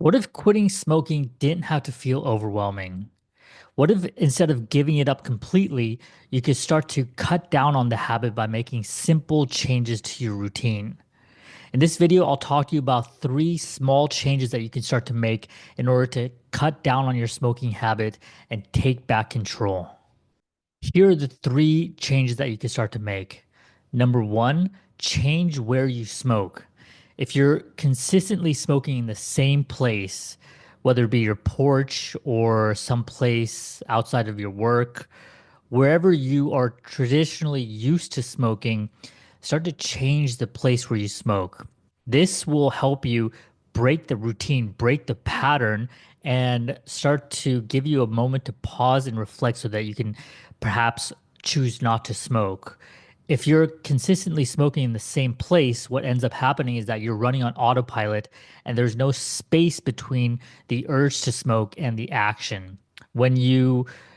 What if quitting smoking didn't have to feel overwhelming? What if instead of giving it up completely, you could start to cut down on the habit by making simple changes to your routine? In this video, I'll talk to you about three small changes that you can start to make in order to cut down on your smoking habit and take back control. Here are the three changes that you can start to make. Number one, change where you smoke. If you're consistently smoking in the same place, whether it be your porch or someplace outside of your work, wherever you are traditionally used to smoking, start to change the place where you smoke. This will help you break the routine, break the pattern, and start to give you a moment to pause and reflect so that you can perhaps choose not to smoke. If you're consistently smoking in the same place, what ends up happening is that you're running on autopilot and there's no space between the urge to smoke and the action. When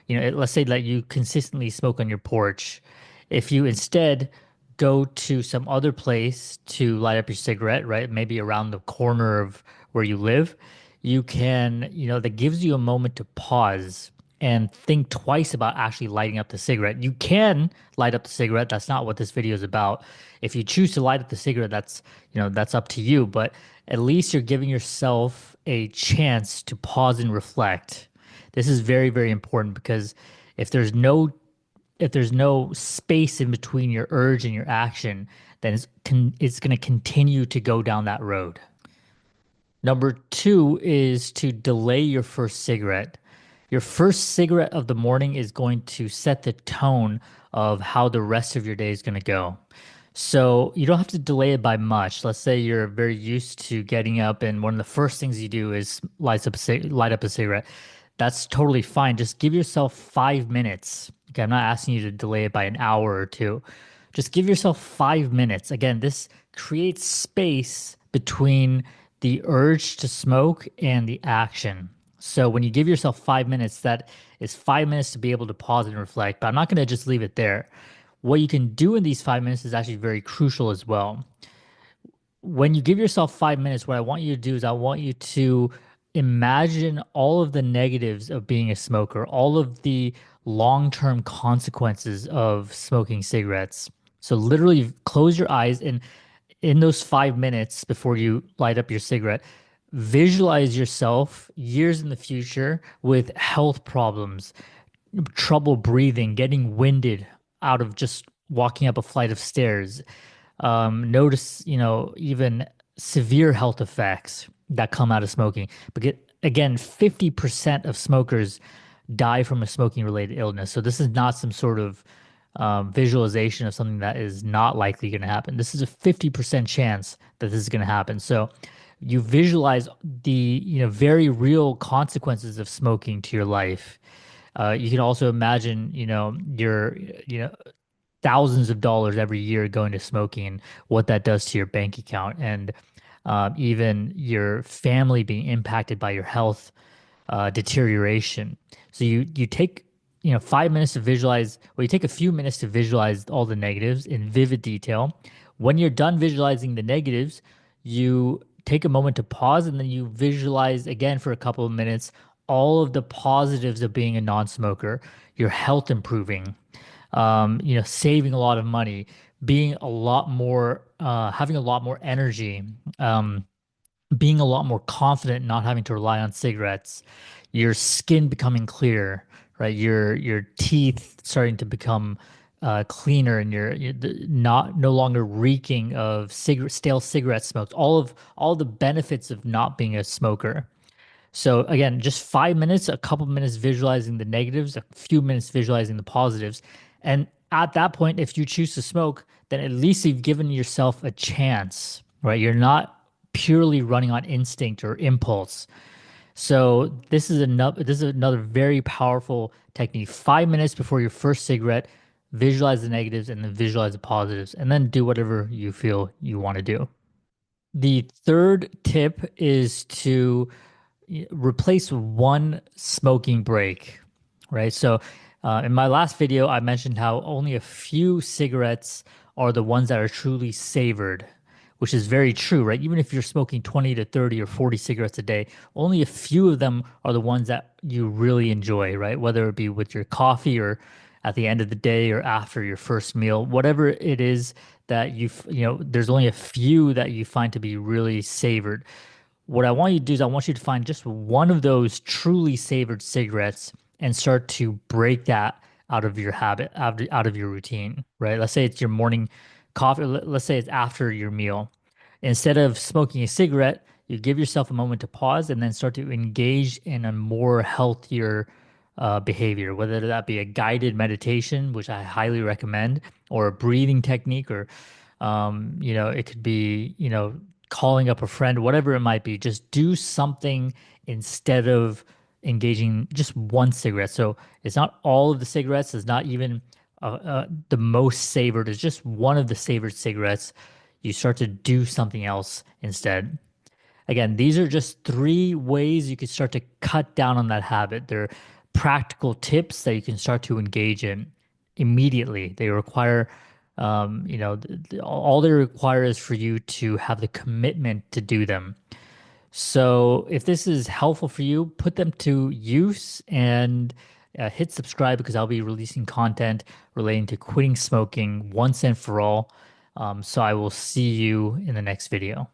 let's say that you consistently smoke on your porch, if you instead go to some other place to light up your cigarette, right? Maybe around the corner of where you live, that gives you a moment to pause and think twice about actually lighting up the cigarette. You can light up the cigarette. That's not what this video is about. If you choose to light up the cigarette, that's up to you, but at least you're giving yourself a chance to pause and reflect. This is very, very important because if there's no if there's no space in between your urge and your action, then it's going to continue to go down that road. Number two is to delay your first cigarette. Your first cigarette of the morning is going to set the tone of how the rest of your day is going to go. So you don't have to delay it by much. Let's say you're very used to getting up and one of the first things you do is light up a cigarette. That's totally fine. Just give yourself 5 minutes. Okay, I'm not asking you to delay it by an hour or two. Just give yourself 5 minutes. Again, this creates space between the urge to smoke and the action. So when you give yourself 5 minutes, that is 5 minutes to be able to pause and reflect. But I'm not going to just leave it there. What you can do in these 5 minutes is actually very crucial as well. When you give yourself 5 minutes, what I want you to do is I want you to imagine all of the negatives of being a smoker, all of the long-term consequences of smoking cigarettes. So literally close your eyes and in those 5 minutes before you light up your cigarette, visualize yourself years in the future with health problems, trouble breathing, getting winded out of just walking up a flight of stairs. Notice, even severe health effects that come out of smoking. But again, 50% of smokers die from a smoking related illness. So this is not some sort of visualization of something that is not likely going to happen. This is a 50% chance that this is going to happen. So you visualize the, very real consequences of smoking to your life. You can also imagine, your, thousands of dollars every year going to smoking and what that does to your bank account and even your family being impacted by your health deterioration. So you take 5 minutes to visualize, or you take a few minutes to visualize all the negatives in vivid detail. When you're done visualizing the negatives, you take a moment to pause and then you visualize again for a couple of minutes all of the positives of being a non-smoker, your health improving, saving a lot of money, being a lot more, having a lot more energy, being a lot more confident, not having to rely on cigarettes, your skin becoming clear, right? Your teeth starting to become cleaner, and not no longer reeking of stale cigarette smokes. All the benefits of not being a smoker. So again, just 5 minutes, a couple minutes visualizing the negatives, a few minutes visualizing the positives. And at that point, if you choose to smoke, then at least you've given yourself a chance, right? You're not purely running on instinct or impulse. So this is another very powerful technique. 5 minutes before your first cigarette, visualize the negatives and then visualize the positives, and then do whatever you feel you want to do. The third tip is to replace one smoking break, right? So, in my last video, I mentioned how only a few cigarettes are the ones that are truly savored, which is very true, right? Even if you're smoking 20 to 30 or 40 cigarettes a day, only a few of them are the ones that you really enjoy, right? Whether it be with your coffee or at the end of the day or after your first meal, whatever it is that there's only a few that you find to be really savored. What I want you to do is I want you to find just one of those truly savored cigarettes and start to break that out of your habit, out of your routine, right? Let's say it's your morning coffee. Let's say it's after your meal. Instead of smoking a cigarette, you give yourself a moment to pause and then start to engage in a more healthier behavior, whether that be a guided meditation, which I highly recommend, or a breathing technique, or it could be, calling up a friend, whatever it might be. Just do something instead of engaging just one cigarette. So it's not all of the cigarettes. It's not even the most savored. It's just one of the savored cigarettes. You start to do something else instead. Again, these are just three ways you can start to cut down on that habit. They're practical tips that you can start to engage in immediately. They require, all they require is for you to have the commitment to do them. So if this is helpful for you, put them to use and hit subscribe because I'll be releasing content relating to quitting smoking once and for all. So I will see you in the next video.